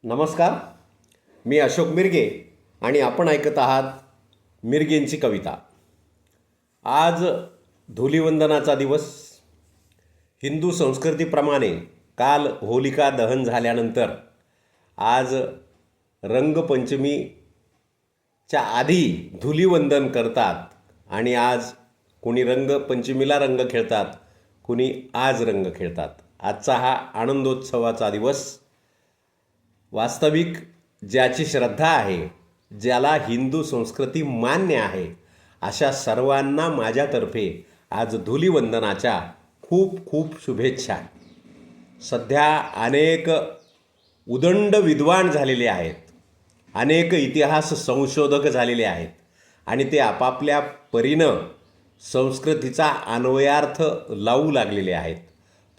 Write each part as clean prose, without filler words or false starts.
नमस्कार. मी अशोक मिरगे आणि आपण ऐकत आहात मिरगेंची कविता. आज धूलिवंदनाचा दिवस. हिंदू संस्कृतीप्रमाणे काल होलिका दहन झाल्यानंतर आज रंगपंचमीच्या आधी धूलिवंदन करतात आणि आज कुणी रंगपंचमीला रंग खेळतात, कुणी आज रंग खेळतात. आजचा हा आनंदोत्सवाचा दिवस वास्तविक ज्याची श्रद्धा आहे, ज्याला हिंदू संस्कृती मान्य आहे, अशा सर्वांना माझ्यातर्फे आज धूलिवंदनाच्या खूप खूप शुभेच्छा. सध्या अनेक उदंड विद्वान झालेले आहेत, अनेक इतिहास संशोधक झालेले आहेत आणि ते आपापल्या परीनं संस्कृतीचा अन्वयार्थ लावू लागलेले आहेत.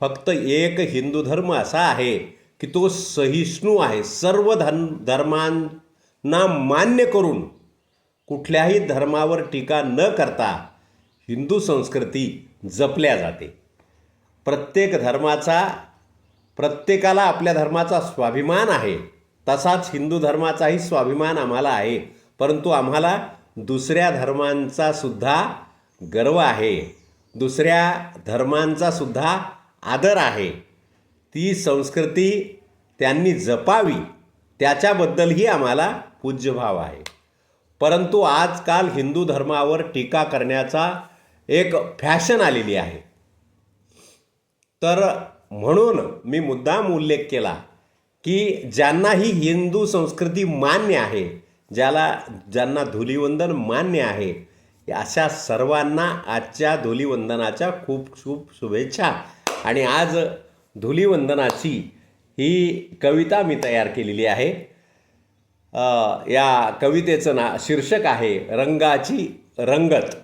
फक्त एक हिंदू धर्म असा आहे की तो सहिष्णू आहे. सर्व धर्मांना मान्य करून कुठल्याही धर्मावर टीका न करता हिंदू संस्कृती जपल्या जाते. प्रत्येकाला आपल्या धर्माचा स्वाभिमान आहे, तसाच हिंदू धर्माचाही स्वाभिमान आम्हाला आहे. परंतु आम्हाला दुसऱ्या धर्मांचा सुद्धा गर्व आहे, दुसऱ्या धर्मांचा सुद्धा आदर आहे. ती संस्कृती त्यांनी जपावी त्याच्याबद्दलही आम्हाला पूज्यभाव आहे. परंतु आजकाल हिंदू धर्मावर टीका करण्याचा एक फॅशन आलेली आहे. तर म्हणून मी मुद्दाम उल्लेख केला की ज्यांना ही हिंदू संस्कृती मान्य आहे, ज्यांना धूलिवंदन मान्य आहे, अशा सर्वांना आजच्या धूलिवंदनाच्या खूप खूप शुभेच्छा. आणि आज धूलिवंदनाची ही कविता मी तयार केलेली आहे. या कवितेचं शीर्षक आहे रंगाची रंगत.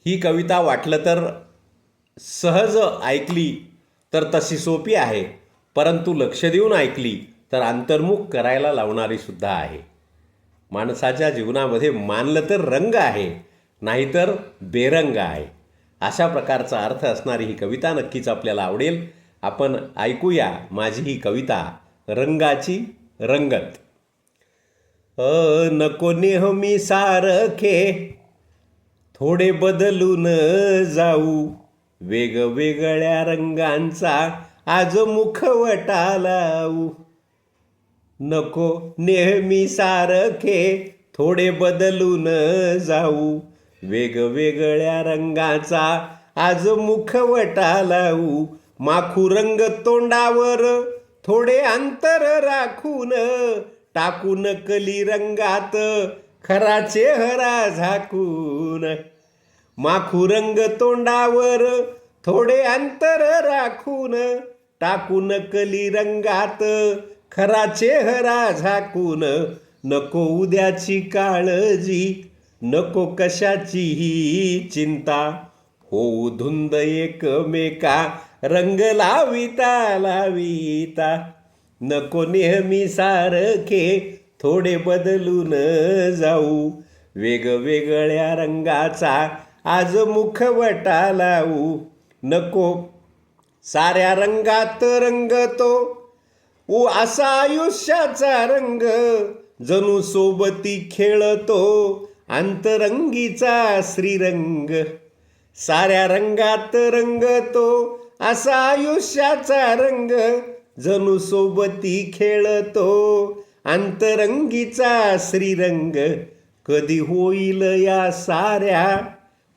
ही कविता वाटलं तर सहज ऐकली तर तशी सोपी आहे, परंतु लक्ष देऊन ऐकली तर अंतर्मुख करायला लावणारी सुद्धा आहे. माणसाच्या जीवनामध्ये मानलं तर रंग आहे, नाहीतर बेरंग आहे, अशा प्रकारचा अर्थ असणारी ही कविता नक्कीच आपल्याला आवडेल. आपण ऐकूया माझी ही कविता रंगाची रंगत. नको नेहमी सारखे थोडे बदलून जाऊ, वेगवेगळ्या रंगांचा आज मुखवटा लावू. नको नेहमी सारखे थोडे बदलून जाऊ, वेगवेगळ्या रंगाचा आज मुखवटा लावू. माखू रंग तोंडावर थोडे अंतर राखून, टाकू नकली रंगात खरा चेहरा झाकून. माखू रंग तोंडावर थोडे अंतर राखून, टाकू नकली रंगात खरा चेहरा झाकून. नको उद्याची काळजी, नको कशाचीही चिंता, होऊ धुंद एकमेका रंग लाविता लाविता. नको नेहमी सारखे थोडे बदलून जाऊ, वेगवेगळ्या रंगाचा आज मुखवटा लावू. नको साऱ्या रंगात रंगतो असा आयुष्याचा रंग, जणू सोबती खेळतो अंतरंगीचा श्रीरंग. साऱ्या रंगात रंगतो असा आयुष्याचा रंग, जणू सोबती खेळतो अंतरंगीचा श्रीरंग. कधी होईल या साऱ्या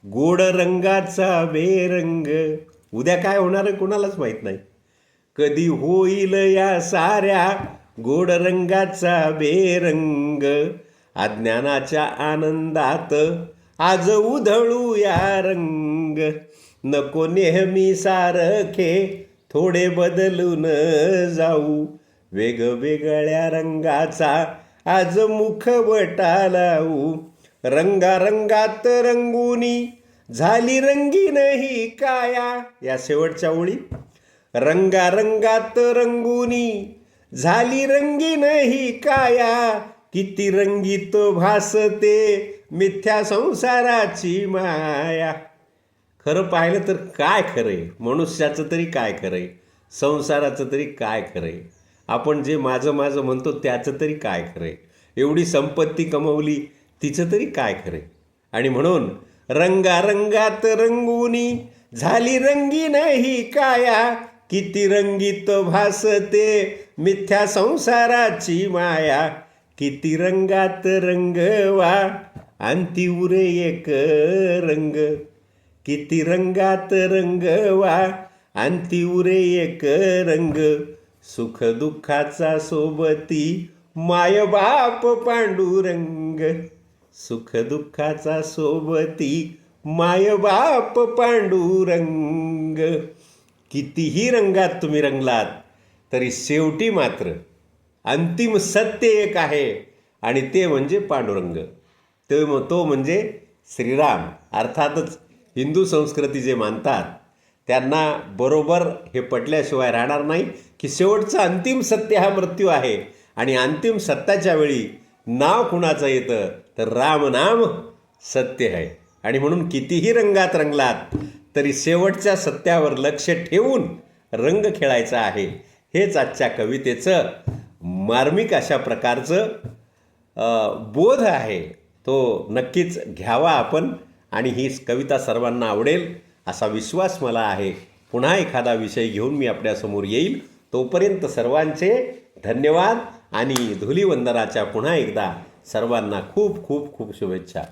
गोड रंगाचा बेरंग. उद्या काय होणार आहे कोणालाच माहीत नाही. कधी होईल या साऱ्या गोड रंगाचा बेरंग. अज्ञानाच्या आनंदात आज उधळू या रंग. नको नेहमी सारखे थोडे बदलून जाऊ, वेगवेगळ्या रंगाचा आज मुखवटा लावू. रंगारंगात रंगुनी झाली रंगीन ही काया. या शेवटच्या ओळी, रंगारंगात रंगुनी झाली रंगीन ही काया. किती रंगीत भासते मिथ्या संसाराची माया. खरं पाहिलं तर काय खरंय, मनुष्याचं तरी काय खरंय, संसाराचं तरी काय खरंय. आपण जे माझं माझं म्हणतो त्याचं तरी काय खरंय? एवढी संपत्ती कमवली तिचं तरी काय खरंय? आणि म्हणून रंगारंगात रंगुनी झाली रंगीन ही काया, किती रंगीत भासते मिथ्या संसाराची माया. किती रंगात रंगवा अंती उरे एक रंग, किती रंगात रंगवा अंती उरे एक रंग. सुख दुःखाचा सोबती माय बाप पांडुरंग, सुख दुःखाचा सोबती माय बाप पांडुरंग. कितीही रंगात तुम्ही रंगलात तरी शेवटी मात्र अंतिम सत्य एक आहे आणि ते म्हणजे पांडुरंग. तो म्हणजे श्रीराम. अर्थातच हिंदू संस्कृती जे मानतात त्यांना बरोबर हे पटल्याशिवाय राहणार नाही की शेवटचं अंतिम सत्य हा मृत्यू आहे आणि अंतिम सत्याच्या वेळी नाव कुणाचं येतं तर रामनाम सत्य आहे. आणि म्हणून कितीही रंगात रंगलात तरी शेवटच्या सत्यावर लक्ष ठेवून रंग खेळायचा आहे. हेच आजच्या कवितेचं मार्मिक अशा प्रकारचं बोध आहे. तो नक्कीच घ्यावा आपण आणि ही कविता सर्वांना आवडेल असा विश्वास मला आहे. पुन्हा एखादा विषय घेऊन मी आपल्यासमोर येईल. तोपर्यंत सर्वांचे धन्यवाद आणि धुलीवंदनाच्या पुन्हा एकदा सर्वांना खूप खूप खूप शुभेच्छा.